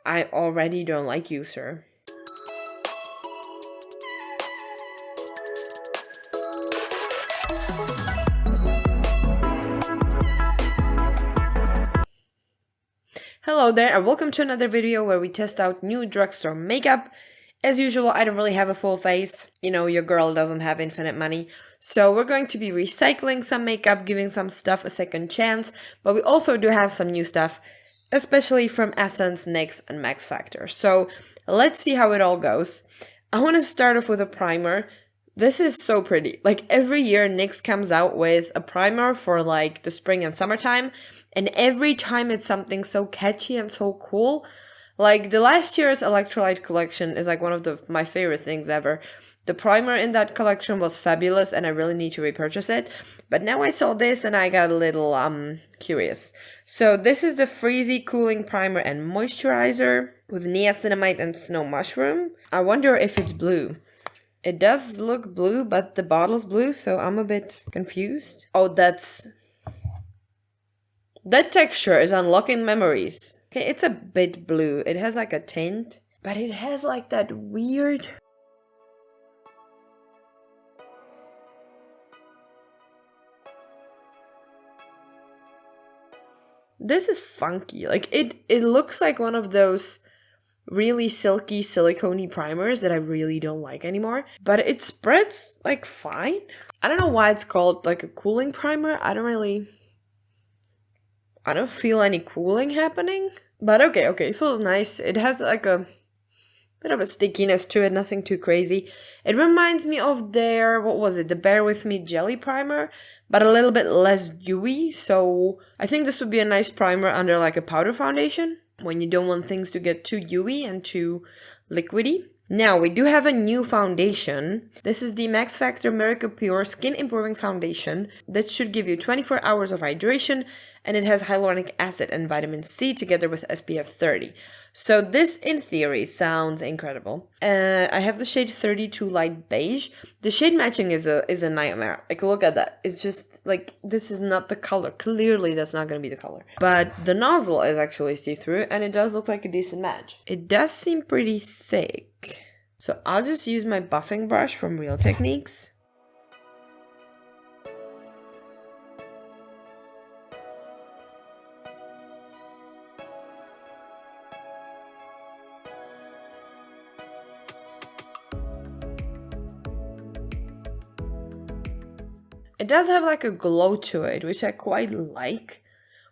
I already don't like you, sir. Hello there and welcome to another video where we test out new drugstore makeup. As usual, I don't really have a full face. You know, your girl doesn't have infinite money. So we're going to be recycling some makeup, giving some stuff a second chance. But we also do have some new stuff, especially from Essence, NYX, and Maxfactor. So let's see how it all goes. I want to start off with a primer. This is so pretty. Like every year NYX comes out with a primer for like the spring and summertime. And every time it's something so catchy and so cool. Like the last year's Electrolyte collection is like one of my favorite things ever. The primer in that collection was fabulous and I really need to repurchase it. But now I saw this and I got a little curious. So this is the Freezie Cooling Primer and Moisturizer with niacinamide and snow mushroom. I wonder if it's blue. It does look blue, but the bottle's blue, so I'm a bit confused. Oh, that texture is unlocking memories. Okay, it's a bit blue. It has like a tint, but it has like that weird... This is funky. Like it looks like one of those really silky silicone-y primers that I really don't like anymore. But it spreads like fine. I don't know why it's called like a cooling primer. I don't feel any cooling happening. But okay, it feels nice. It has like a bit of a stickiness to it, nothing too crazy. It reminds me of their, what was it, the Bear With Me Jelly Primer, but a little bit less dewy. So I think this would be a nice primer under like a powder foundation when you don't want things to get too dewy and too liquidy. Now, we do have a new foundation. This is the Maxfactor Miracle Pure Skin Improving Foundation that should give you 24 hours of hydration, and it has hyaluronic acid and vitamin C together with SPF 30. So this, in theory, sounds incredible. I have the shade 32 Light Beige. The shade matching is a nightmare. Like, look at that. It's just, like, this is not the color. Clearly, that's not going to be the color. But the nozzle is actually see-through, and it does look like a decent match. It does seem pretty thick. So I'll just use my buffing brush from Real Techniques. It does have like a glow to it, which I quite like.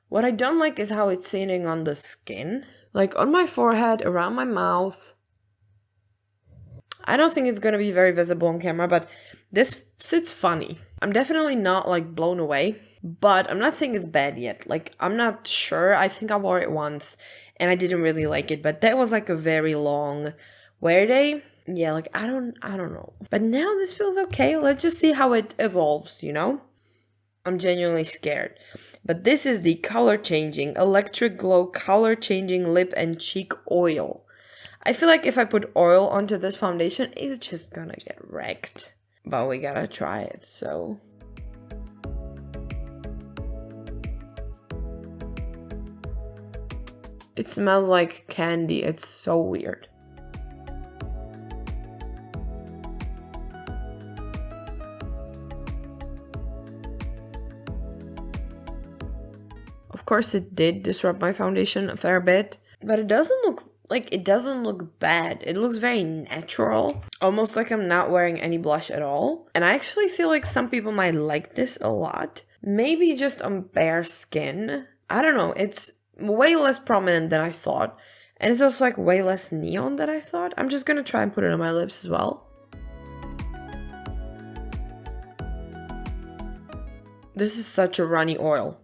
What I don't like is how it's sitting on the skin. Like on my forehead, around my mouth. I don't think it's going to be very visible on camera, but this sits funny. I'm definitely not like blown away, but I'm not saying it's bad yet. Like I'm not sure. I think I wore it once and I didn't really like it, but that was like a very long wear day. Yeah, like I don't know. But now this feels okay. Let's just see how it evolves, you know? I'm genuinely scared. But this is the color changing Electric Glow color changing lip and cheek oil. I feel like if I put oil onto this foundation, it's just gonna get wrecked. But we gotta try it, so... It smells like candy. It's so weird. Of course, it did disrupt my foundation a fair bit, but it doesn't look bad. It looks very natural, almost like I'm not wearing any blush at all. And I actually feel like some people might like this a lot. Maybe just on bare skin. I don't know. It's way less prominent than I thought. And it's also like way less neon than I thought. I'm just gonna try and put it on my lips as well. This is such a runny oil.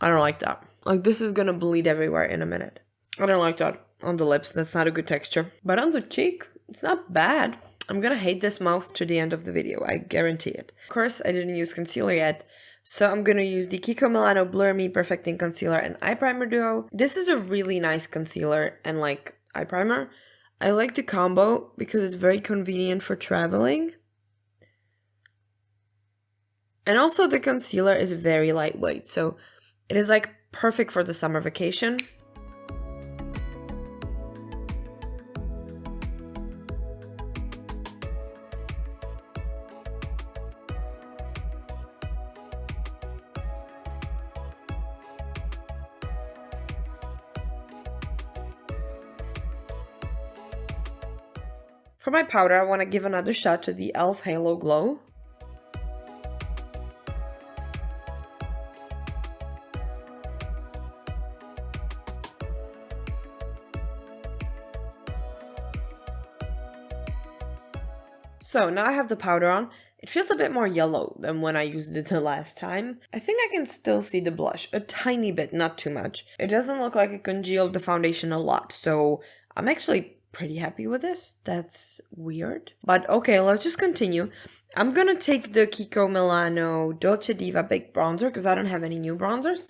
I don't like that. Like this is gonna bleed everywhere in a minute. I don't like that on the lips. That's not a good texture. But on the cheek, it's not bad. I'm gonna hate this mouth to the end of the video. I guarantee it. Of course, I didn't use concealer yet. So I'm gonna use the Kiko Milano Blur Me Perfecting Concealer and Eye Primer Duo. This is a really nice concealer and like eye primer. I like the combo because it's very convenient for traveling. And also the concealer is very lightweight. So it is like perfect for the summer vacation. For my powder, I want to give another shot to the e.l.f. Halo Glow. So now I have the powder on. It feels a bit more yellow than when I used it the last time. I think I can still see the blush, a tiny bit, not too much. It doesn't look like it congealed the foundation a lot, so I'm actually pretty happy with this. That's weird. But okay, let's just continue. I'm gonna take the Kiko Milano Dolce Diva Big Bronzer because I don't have any new bronzers.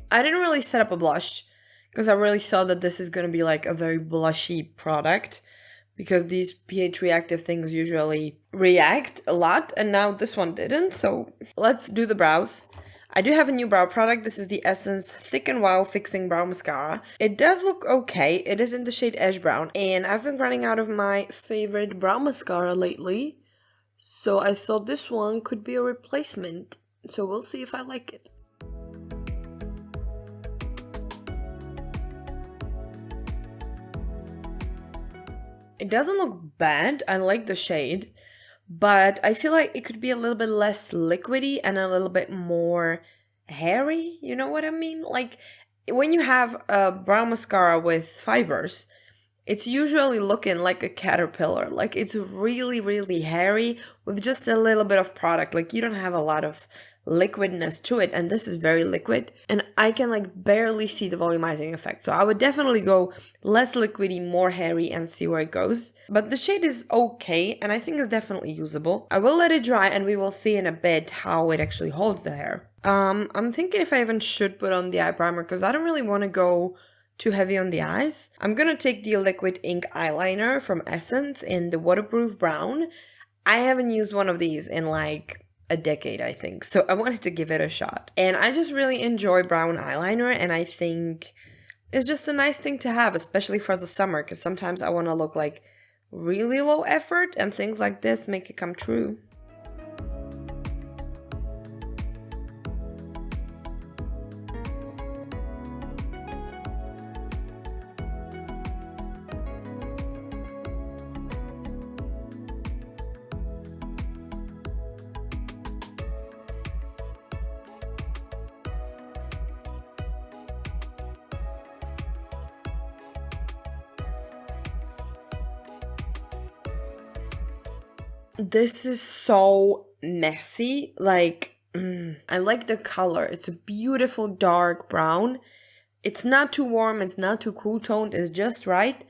I didn't really set up a blush because I really thought that this is going to be like a very blushy product because these pH reactive things usually react a lot and now this one didn't. So let's do the brows. I do have a new brow product. This is the Essence Thick and Wow Fixing Brow Mascara. It does look okay. It is in the shade Ash Brown and I've been running out of my favorite brow mascara lately. So I thought this one could be a replacement. So we'll see if I like it. It doesn't look bad, I like the shade, but I feel like it could be a little bit less liquidy and a little bit more hairy, you know what I mean? Like, when you have a brow mascara with fibers, it's usually looking like a caterpillar, like it's really, really hairy with just a little bit of product, like you don't have a lot of liquidness to it, and this is very liquid, and I can like barely see the volumizing effect, so I would definitely go less liquidy, more hairy, and see where it goes. But the shade is okay, and I think it's definitely usable. I will let it dry, and we will see in a bit how it actually holds the hair. I'm thinking if I even should put on the eye primer, because I don't really want to go too heavy on the eyes. I'm gonna take the liquid ink eyeliner from Essence in the waterproof brown. I haven't used one of these in like a decade, I think, so I wanted to give it a shot. And I just really enjoy brown eyeliner, and I think it's just a nice thing to have, especially for the summer, because sometimes I want to look like really low effort, and things like this make it come true. This is so messy, like, I like the color. It's a beautiful dark brown. It's not too warm, it's not too cool toned, it's just right.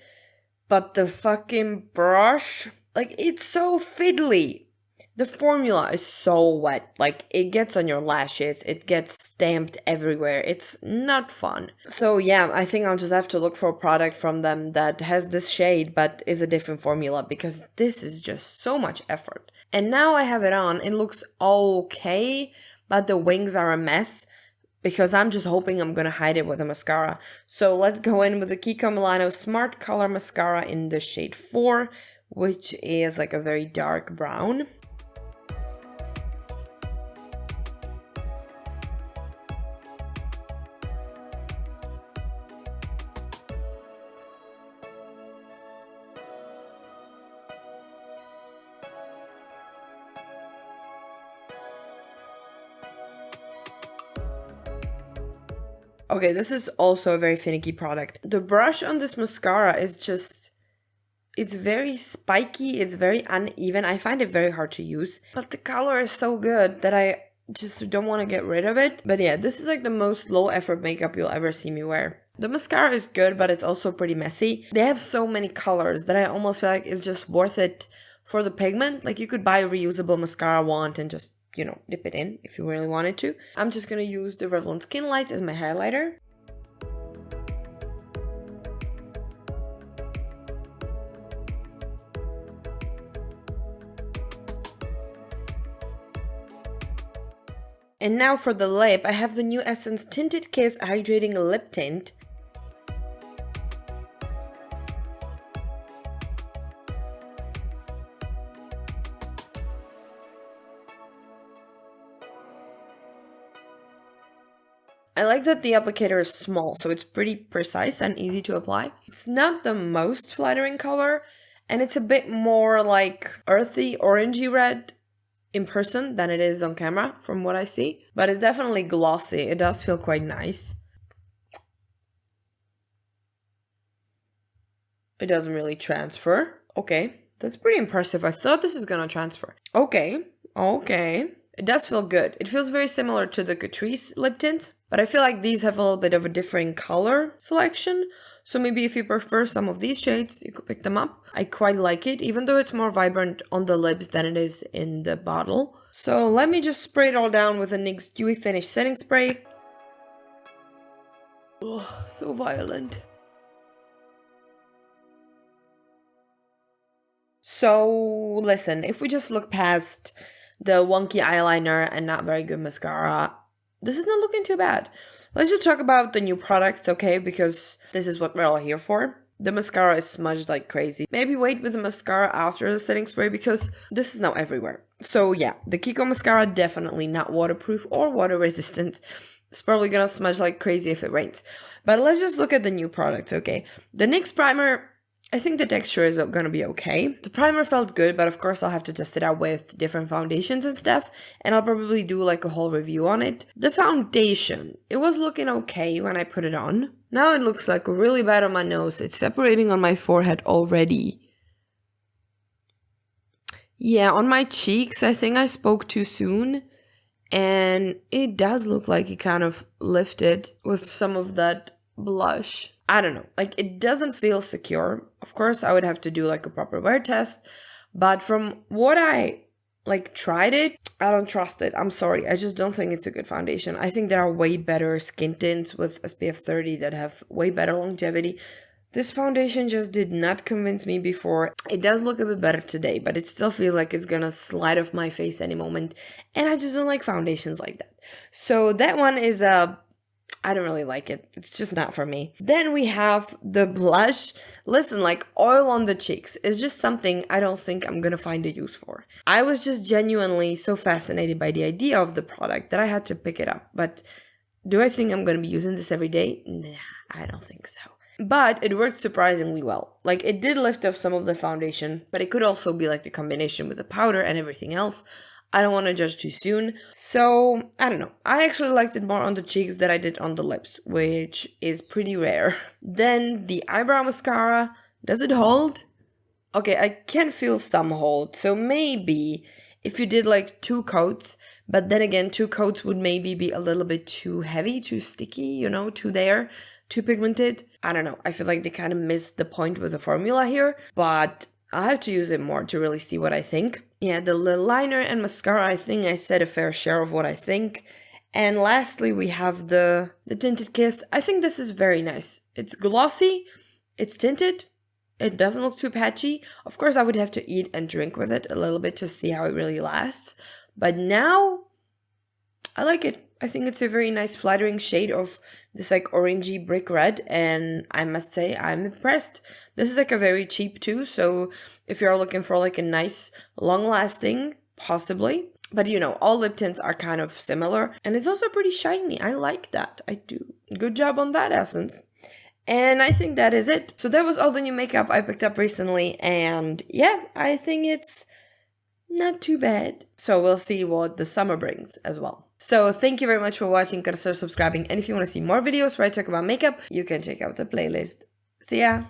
But the fucking brush, like, it's so fiddly. The formula is so wet, like it gets on your lashes, it gets stamped everywhere, it's not fun. So yeah, I think I'll just have to look for a product from them that has this shade but is a different formula, because this is just so much effort. And now I have it on, it looks okay, but the wings are a mess because I'm just hoping I'm gonna hide it with a mascara. So let's go in with the Kiko Milano Smart Color Mascara in the shade 4, which is like a very dark brown. Okay, this is also a very finicky product. The brush on this mascara is just, it's very spiky, it's very uneven. I find it very hard to use, but the color is so good that I just don't want to get rid of it. But yeah, this is like the most low effort makeup you'll ever see me wear. The mascara is good, but it's also pretty messy. They have so many colors that I almost feel like it's just worth it for the pigment. Like you could buy a reusable mascara wand and just, you know, dip it in if you really wanted to. I'm just gonna use the Revlon Skin Lights as my highlighter. And now for the lip, I have the new Essence Tinted Kiss Hydrating Lip Tint. I like that the applicator is small, so it's pretty precise and easy to apply. It's not the most flattering color, and it's a bit more like earthy, orangey red in person than it is on camera, from what I see. But it's definitely glossy. It does feel quite nice. It doesn't really transfer. Okay, that's pretty impressive. I thought this is gonna transfer. Okay. It does feel good. It feels very similar to the Catrice lip tint, but I feel like these have a little bit of a different color selection. So maybe if you prefer some of these shades, you could pick them up. I quite like it, even though it's more vibrant on the lips than it is in the bottle. So let me just spray it all down with a NYX Dewy Finish Setting Spray. Oh, so violent. So listen, if we just look past the wonky eyeliner and not very good mascara, this is not looking too bad. Let's just talk about the new products, okay? Because this is what we're all here for. The mascara is smudged like crazy. Maybe wait with the mascara after the setting spray because this is now everywhere. So yeah, the Kiko mascara definitely not waterproof or water resistant. It's probably gonna smudge like crazy if it rains. But let's just look at the new products, okay? The NYX primer, I think the texture is gonna be okay. The primer felt good, but of course I'll have to test it out with different foundations and stuff, and I'll probably do like a whole review on it. The foundation, it was looking okay when I put it on. Now it looks like really bad on my nose. It's separating on my forehead already. Yeah, on my cheeks, I think I spoke too soon, and it does look like it kind of lifted with some of that blush. I don't know, like it doesn't feel secure. Of course, I would have to do like a proper wear test, but from what I like tried it, I don't trust it. I'm sorry, I just don't think it's a good foundation. I think there are way better skin tints with SPF 30 that have way better longevity. This foundation just did not convince me before. It does look a bit better today, but it still feels like it's gonna slide off my face any moment, and I just don't like foundations like that. So that one is I don't really like it. It's just not for me. Then we have the blush. Listen, like oil on the cheeks is just something I don't think I'm gonna find a use for. I was just genuinely so fascinated by the idea of the product that I had to pick it up. But do I think I'm gonna be using this every day? Nah, I don't think so. But it worked surprisingly well. Like it did lift off some of the foundation, but it could also be like the combination with the powder and everything else. I don't want to judge too soon. So, I don't know. I actually liked it more on the cheeks than I did on the lips, which is pretty rare. Then the eyebrow mascara. Does it hold? Okay, I can feel some hold. So maybe if you did like 2 coats, but then again, 2 coats would maybe be a little bit too heavy, too sticky, you know, too pigmented. I don't know. I feel like they kind of missed the point with the formula here, but I'll have to use it more to really see what I think. Yeah, the liner and mascara, I think I said a fair share of what I think. And lastly, we have the Tinted Kiss. I think this is very nice. It's glossy, it's tinted, it doesn't look too patchy. Of course, I would have to eat and drink with it a little bit to see how it really lasts. But now, I like it. I think it's a very nice flattering shade of this like orangey brick red, and I must say I'm impressed. This is like a very cheap too, so if you're looking for like a nice long lasting, possibly. But you know, all lip tints are kind of similar, and it's also pretty shiny. I like that. I do. Good job on that, Essence. And I think that is it. So that was all the new makeup I picked up recently, and yeah, I think it's not too bad. So we'll see what the summer brings as well. So thank you very much for watching, consider subscribing, and if you want to see more videos where I talk about makeup, you can check out the playlist. See ya!